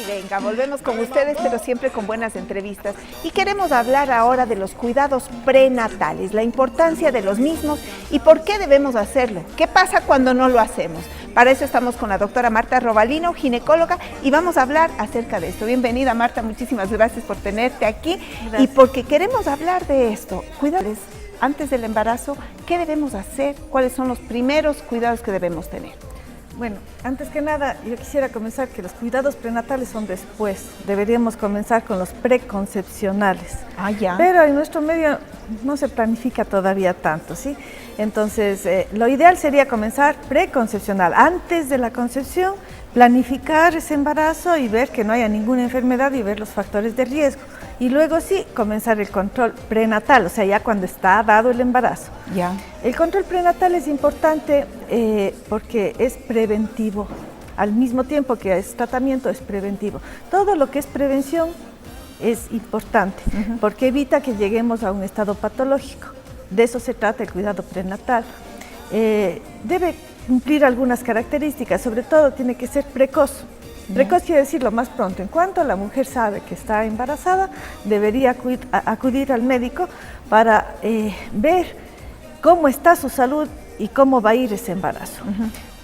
venga, volvemos con ustedes, pero siempre con buenas entrevistas. Y queremos hablar ahora de los cuidados prenatales, la importancia de los mismos y por qué debemos hacerlo. ¿Qué pasa cuando no lo hacemos? Para eso estamos con la doctora Marta Robalino, ginecóloga, y vamos a hablar acerca de esto. Bienvenida, Marta, muchísimas gracias por tenerte aquí. Gracias. Y porque queremos hablar de esto, cuidados antes del embarazo, ¿qué debemos hacer? ¿Cuáles son los primeros cuidados que debemos tener? Bueno, antes que nada, yo quisiera comenzar que los cuidados prenatales son después. Deberíamos comenzar con los preconcepcionales. Ah, ya. Pero en nuestro medio no se planifica todavía tanto, ¿sí? Entonces, lo ideal sería comenzar preconcepcional. Antes de la concepción, planificar ese embarazo y ver que no haya ninguna enfermedad y ver los factores de riesgo. Y luego sí, comenzar el control prenatal, o sea, ya cuando está dado el embarazo. Ya. El control prenatal es importante porque es preventivo. Al mismo tiempo que es tratamiento, es preventivo. Todo lo que es prevención es importante, porque evita que lleguemos a un estado patológico. De eso se trata el cuidado prenatal. Debe cumplir algunas características, sobre todo tiene que ser precoz. Precoz quiere decir lo más pronto. En cuanto la mujer sabe que está embarazada, debería acudir al médico para ver cómo está su salud y cómo va a ir ese embarazo.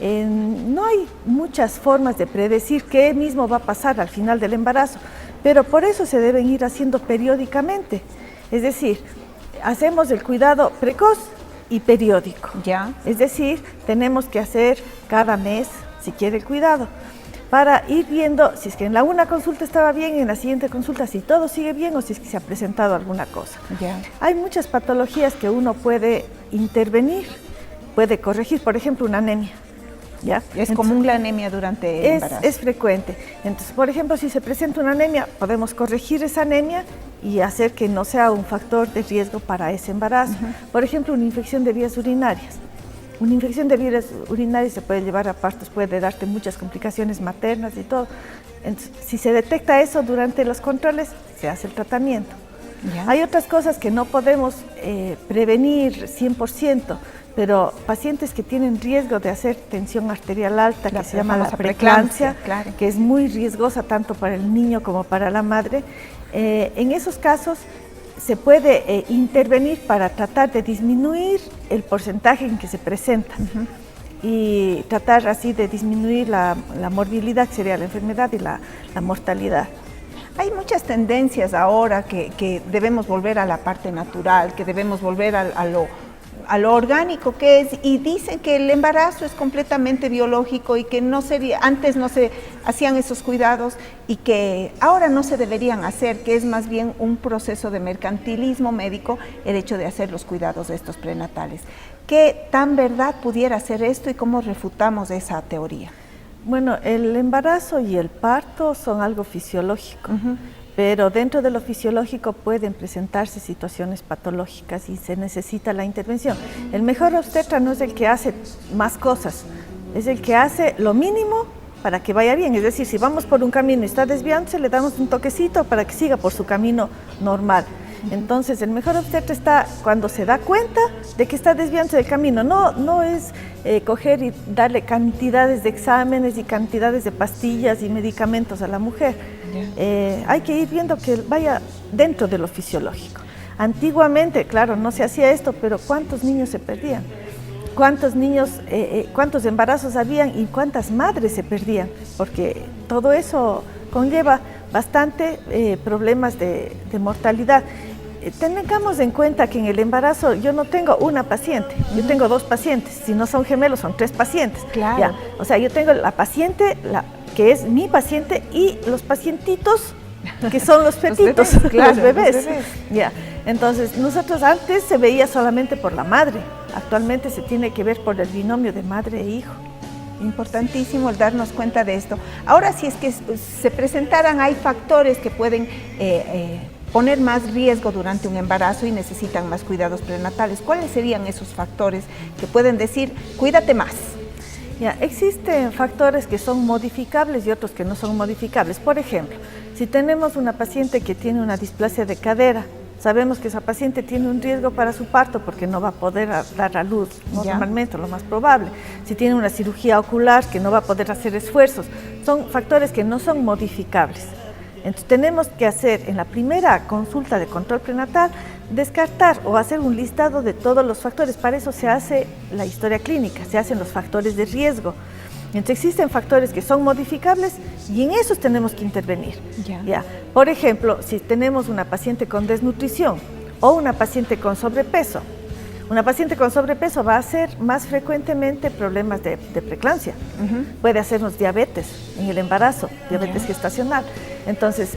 No hay muchas formas de predecir qué mismo va a pasar al final del embarazo, pero por eso se deben ir haciendo periódicamente. Es decir, hacemos el cuidado precoz y periódico. Ya. Es decir, tenemos que hacer cada mes, si quiere, el cuidado, para ir viendo si es que en la una consulta estaba bien, en la siguiente consulta si todo sigue bien o si es que se ha presentado alguna cosa. Yeah. Hay muchas patologías que uno puede intervenir, puede corregir, por ejemplo, una anemia. ¿Ya? Es común la anemia durante el embarazo. Es frecuente. Entonces, por ejemplo, si se presenta una anemia, podemos corregir esa anemia y hacer que no sea un factor de riesgo para ese embarazo. Por ejemplo, una infección de vías urinarias. Una infección de vías urinarias se puede llevar a partos, puede darte muchas complicaciones maternas y todo. Entonces, si se detecta eso durante los controles, se hace el tratamiento. ¿Ya? Hay otras cosas que no podemos prevenir 100%, pero pacientes que tienen riesgo de hacer tensión arterial alta, que se llama la preeclampsia, claro, que es muy riesgosa tanto para el niño como para la madre, en esos casos se puede intervenir para tratar de disminuir el porcentaje en que se presenta y tratar así de disminuir la morbilidad, que sería la enfermedad, y la mortalidad. Hay muchas tendencias ahora que debemos volver a la parte natural, que debemos volver a lo orgánico que es, y dicen que el embarazo es completamente biológico y que antes no se hacían esos cuidados y que ahora no se deberían hacer, que es más bien un proceso de mercantilismo médico el hecho de hacer los cuidados de estos prenatales. ¿Qué tan verdad pudiera ser esto y cómo refutamos esa teoría? Bueno, el embarazo y el parto son algo fisiológico. Pero dentro de lo fisiológico pueden presentarse situaciones patológicas y se necesita la intervención. El mejor obstetra no es el que hace más cosas, es el que hace lo mínimo para que vaya bien. Es decir, si vamos por un camino y está desviándose, le damos un toquecito para que siga por su camino normal. Entonces, el mejor obstetra está cuando se da cuenta de que está desviándose del camino. No es coger y darle cantidades de exámenes y cantidades de pastillas y medicamentos a la mujer. Hay que ir viendo que vaya dentro de lo fisiológico. Antiguamente, claro, no se hacía esto, pero ¿cuántos niños se perdían? ¿Cuántos niños, cuántos embarazos habían y cuántas madres se perdían? Porque todo eso conlleva bastante problemas de mortalidad. Tengamos en cuenta que en el embarazo yo no tengo una paciente, yo tengo dos pacientes. Si no son gemelos, son tres pacientes. Claro. ¿Ya? O sea, yo tengo la paciente, que es mi paciente, y los pacientitos, que son los petitos, claro, los bebés. Ya. Entonces, nosotros antes se veía solamente por la madre, actualmente se tiene que ver por el binomio de madre e hijo. Importantísimo el darnos cuenta de esto. Ahora, si es que se presentaran, hay factores que pueden poner más riesgo durante un embarazo y necesitan más cuidados prenatales. ¿Cuáles serían esos factores que pueden decir, cuídate más? Ya, existen factores que son modificables y otros que no son modificables. Por ejemplo, si tenemos una paciente que tiene una displasia de cadera, sabemos que esa paciente tiene un riesgo para su parto porque no va a poder dar a luz normalmente, lo más probable. Si tiene una cirugía ocular que no va a poder hacer esfuerzos, son factores que no son modificables. Entonces tenemos que hacer en la primera consulta de control prenatal, descartar o hacer un listado de todos los factores. Para eso se hace la historia clínica, se hacen los factores de riesgo. Entonces existen factores que son modificables y en esos tenemos que intervenir. Ya. Por ejemplo, si tenemos una paciente con desnutrición o una paciente con sobrepeso, una paciente con sobrepeso va a hacer más frecuentemente problemas de preeclampsia. Puede hacernos diabetes en el embarazo, diabetes gestacional. Entonces,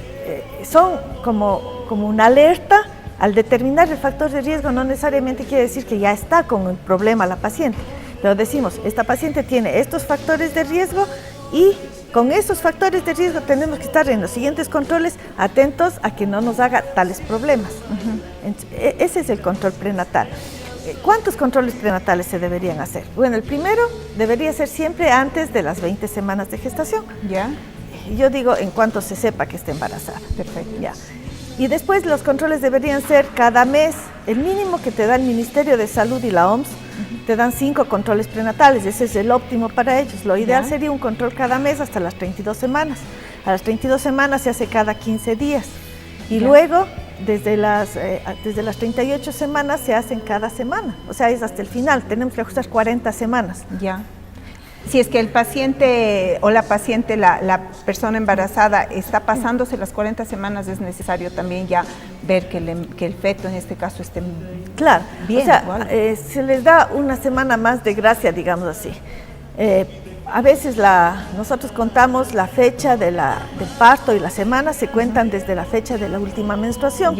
son como una alerta. Al determinar el factor de riesgo no necesariamente quiere decir que ya está con un problema la paciente, pero decimos, esta paciente tiene estos factores de riesgo y con estos factores de riesgo tenemos que estar en los siguientes controles atentos a que no nos haga tales problemas. Ese es el control prenatal. ¿Cuántos controles prenatales se deberían hacer? Bueno, el primero debería ser siempre antes de las 20 semanas de gestación. ¿Ya? Yo digo en cuanto se sepa que está embarazada. Perfecto. Ya. Y después los controles deberían ser cada mes. El mínimo que te da el Ministerio de Salud y la OMS, te dan 5 controles prenatales. Ese es el óptimo para ellos. Lo ideal sería un control cada mes hasta las 32 semanas. A las 32 semanas se hace cada 15 días. Y luego, desde las 38 semanas se hacen cada semana. O sea, es hasta el final. Tenemos que ajustar 40 semanas. Ya. Si es que el paciente o la paciente, la persona embarazada está pasándose las 40 semanas, es necesario también ya ver que el feto en este caso esté bien. O sea, se les da una semana más de gracia, digamos así. A veces nosotros contamos la fecha del parto y las semanas se cuentan desde la fecha de la última menstruación.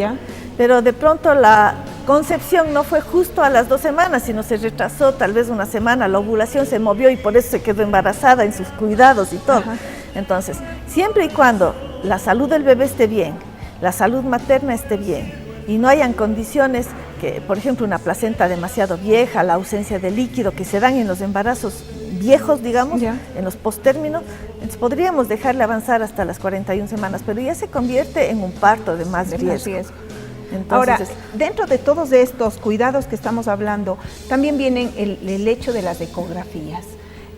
Pero de pronto la concepción no fue justo a las 2 semanas, sino se retrasó tal vez una semana, la ovulación se movió y por eso se quedó embarazada en sus cuidados y todo. Entonces, siempre y cuando la salud del bebé esté bien, la salud materna esté bien y no hayan condiciones que, por ejemplo, una placenta demasiado vieja, la ausencia de líquido que se dan en los embarazos viejos, digamos, en los postérminos, entonces podríamos dejarle avanzar hasta las 41 semanas, pero ya se convierte en un parto de más riesgo. Entonces, ahora, dentro de todos estos cuidados que estamos hablando, también viene el hecho de las ecografías.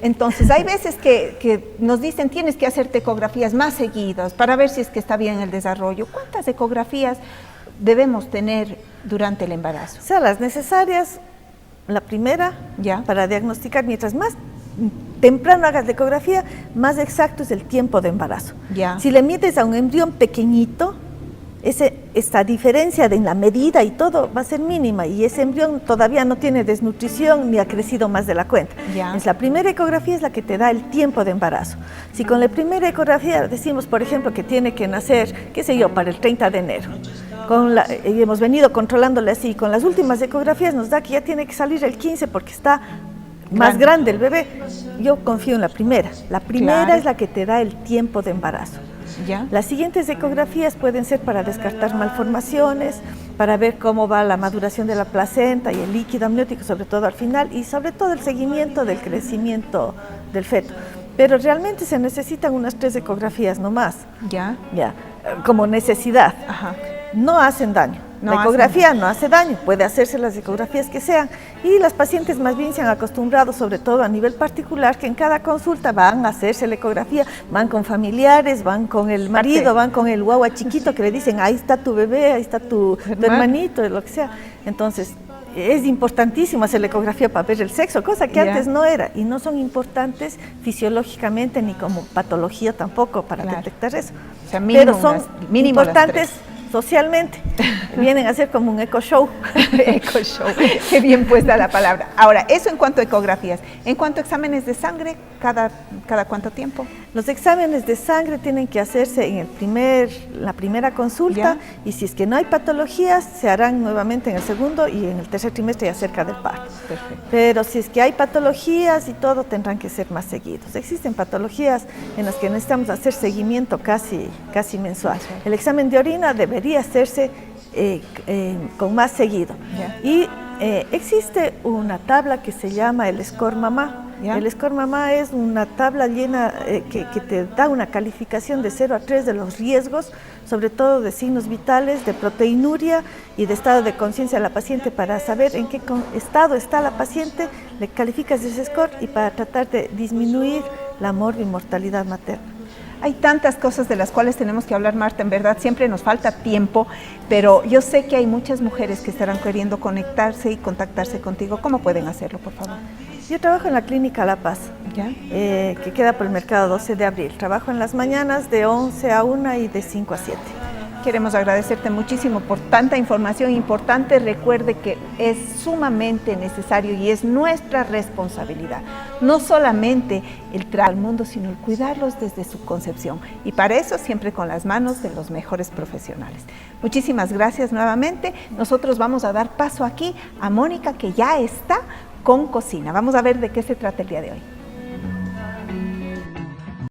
Entonces, hay veces que nos dicen tienes que hacerte ecografías más seguidas para ver si es que está bien el desarrollo. ¿Cuántas ecografías debemos tener durante el embarazo? O sea, las necesarias, la primera, para diagnosticar, mientras más temprano hagas la ecografía, más exacto es el tiempo de embarazo. Si le mides a un embrión pequeñito, esta diferencia en la medida y todo va a ser mínima y ese embrión todavía no tiene desnutrición ni ha crecido más de la cuenta. Entonces, la primera ecografía es la que te da el tiempo de embarazo. Si con la primera ecografía decimos, por ejemplo, que tiene que nacer, qué sé yo, para el 30 de enero, y hemos venido controlándole así, con las últimas ecografías nos da que ya tiene que salir el 15 porque está más grande el bebé. Yo confío en la primera. La primera es la que te da el tiempo de embarazo. Las siguientes ecografías pueden ser para descartar malformaciones, para ver cómo va la maduración de la placenta y el líquido amniótico, sobre todo al final, y sobre todo el seguimiento del crecimiento del feto. Pero realmente se necesitan unas 3 ecografías nomás. Como necesidad. No hacen daño. La ecografía no hace daño, puede hacerse las ecografías que sean y las pacientes más bien se han acostumbrado, sobre todo a nivel particular, que en cada consulta van a hacerse la ecografía, van con familiares, van con el marido, van con el guagua chiquito que le dicen ahí está tu bebé, ahí está tu hermanito, lo que sea. Entonces, es importantísimo hacer la ecografía para ver el sexo, cosa que antes no era y no son importantes fisiológicamente ni como patología tampoco para detectar eso. O sea, pero son importantes socialmente, vienen a ser como un eco show. Eco show, qué bien puesta la palabra. Ahora, eso en cuanto a ecografías. En cuanto a exámenes de sangre, ¿cada cuánto tiempo? Los exámenes de sangre tienen que hacerse en la primera consulta y si es que no hay patologías, se harán nuevamente en el segundo y en el tercer trimestre ya cerca del parto. Pero si es que hay patologías y todo, tendrán que ser más seguidos. Existen patologías en las que necesitamos hacer seguimiento casi mensual. El examen de orina debería hacerse con más seguido. Y existe una tabla que se llama el Score Mamá. El Score Mamá es una tabla llena que te da una calificación de 0 a 3 de los riesgos, sobre todo de signos vitales, de proteinuria y de estado de conciencia de la paciente. Para saber en qué estado está la paciente, le calificas ese score y para tratar de disminuir la morbimortalidad materna. Hay tantas cosas de las cuales tenemos que hablar, Marta, en verdad siempre nos falta tiempo, pero yo sé que hay muchas mujeres que estarán queriendo conectarse y contactarse contigo. ¿Cómo pueden hacerlo, por favor? Yo trabajo en la Clínica La Paz, ¿Ya? que queda por el Mercado 12 de Abril. Trabajo en las mañanas de 11 a 1 y de 5 a 7. Queremos agradecerte muchísimo por tanta información importante. Recuerde que es sumamente necesario y es nuestra responsabilidad, no solamente el traer al mundo, sino el cuidarlos desde su concepción. Y para eso siempre con las manos de los mejores profesionales. Muchísimas gracias nuevamente. Nosotros vamos a dar paso aquí a Mónica, que ya está con cocina. Vamos a ver de qué se trata el día de hoy.